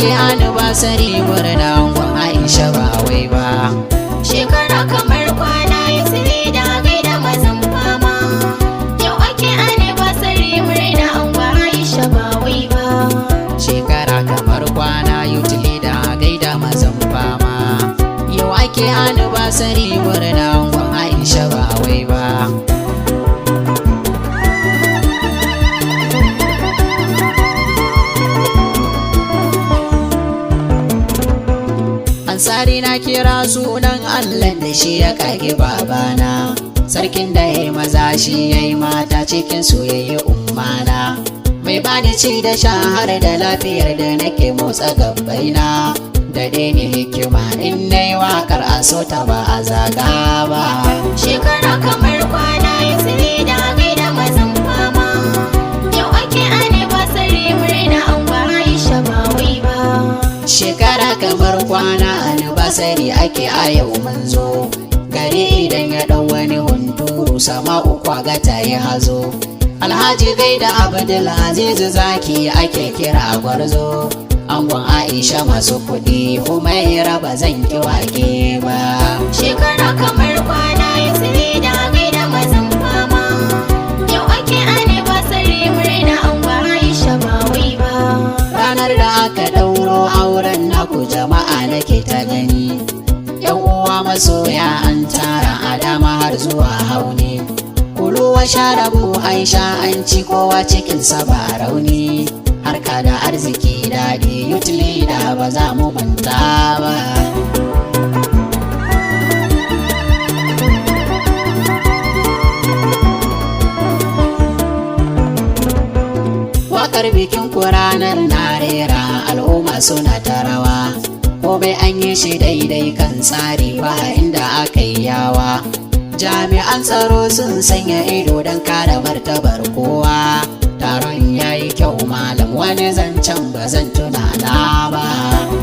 ake anniversary murna angon Aisha ba wai ba. Shekara kamar kwana Yusri da gaida mazan fama. Yau ake anniversary murna angon Aisha ba wai ba. Shekara kamar kwana Yutili da gaida mazan fama. Yau ake anniversary murna angon Aisha ba wai ba. Ansari na kira sunan Allah da shi ya kage babana, sarkin da ya maza shi ya yi mata cikin soyayya ummana, mai bani ci da sha har da lafiyar da nake motsa gabbaina, da dai ni hikima in na yi wakar a so ta ba a zaga ba. Shekara kamar kwana Yusri da gaida mazan fama. Yau ake anniversary murna angon Aisha ba wai ba. Shekara kamar kwana anniversary ake a yau mun zo, gari idan ya ɗau wani hunturu sama uku ga ta yi hazo. Alhaji gaida Abdulaziz Zaki ake kira gwarzo, angon Aisha masu kuɗi Humaira ba zan ki wake ba. Shekara kamar kwana Yusri da gaida mazan fama. Yau ake anniversary murna angon Aisha ba wai ba. Ranar da aka ɗauro auren naku jama'a nake ta gani, yan uwa masoya an tara a dama har zuwa hauni. Kuluwa sharabu Aisha an ci kowa cikinsa ba rauni, harka da arziki daɗi Yutili da ba za mu manta ba. Wakar bikin ku ranar na rera al'umma suna ta rawa, komai an yi shi daidai kan tsari ba inda aka yi yawa. Jami'an tsaro sun sanya ido don kare martabar kowa, taron ya yi kyau malam wani zancen ba zan tunana ba.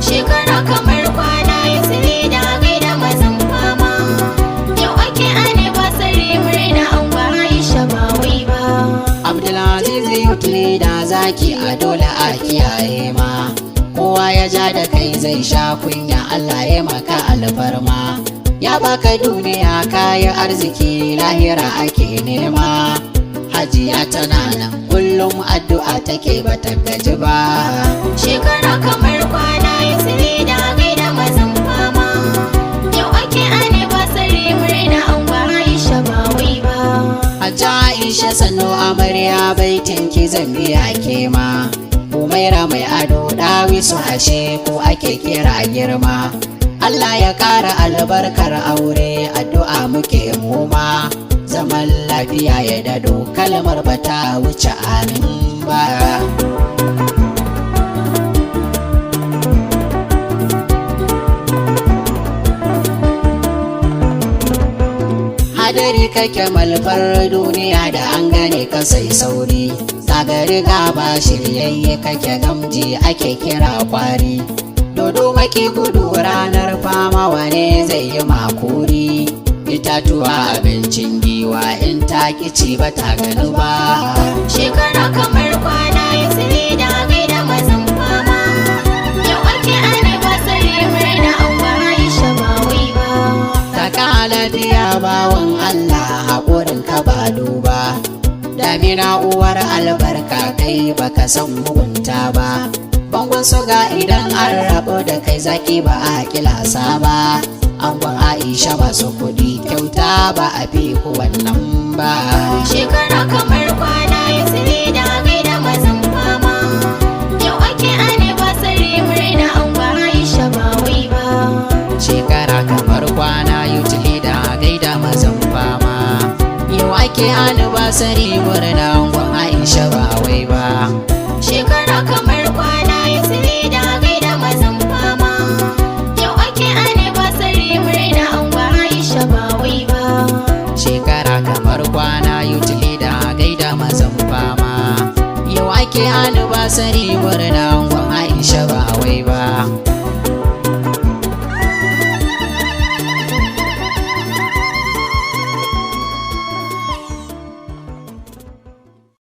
Shekara kamar kwana Yusri da gaida mazan fama. Yau ake anniversary murna angon Aisha ba wai ba. Abdulaziz Yutili da Zaki a dole a kiyaye ma, kowa ya ja da kai zai sha kunya Allah ya maka alfarma. Ya baka duniya kayan arziki lahira ake nema, hajiya tana nan kullum addu'a take bata gaji ba. Shekara kamar kwana Yusri da gaida mazan fama. Yau ake anniversary murna angon Aisha ba wai ba. Hajja Aisha sannu amarya baitin ki zan biya ke ma, Humaira mai ado Dawisu hashe ko ake kira girma. Allah ya ƙara albarkar aure addu'a muke muma, zaman lafiya ya dado kalmar bata wuce amin ba. Hadari kake malfar duniya da an gane ka sai sauri, sagari gaba shiryayye kake gamji ake kira kwari. Dodo maki gudu ranar fama wane zai yi makuri, itatuwa abincin giwa in ta kici ba ta gani ba. Shekara kamar kwana Yusri da gaida mazan fama. Yau ake anniversary murna angon Aisha ba wai ba. Taka lafiya bawan Allah haƙurin ka ba duba, damina uwar albarka kai baka san mugunta ba. Bangon suga idan an rabu da kai zaki ba a kilasa ba, angon Aisha masu kuɗi kyauta ba a fi ku wannan ba. Shekara kamar kwana Yusri da gaida mazan fama. Yau ake anniversary murna angon Aisha ba wai ba. Shekara kamar kwana Yutili da gaida mazan fama. Yau ake anniversary murna angon Aisha ba wai ba. Shekara kamar kwana Yusri da gaida mazan fama. Yau ake anniversary murna angon Aisha ba wai ba. Shekara kamar kwana Yutili da gaida mazan fama. Yau ake anniversary murna angon Aisha ba wai ba.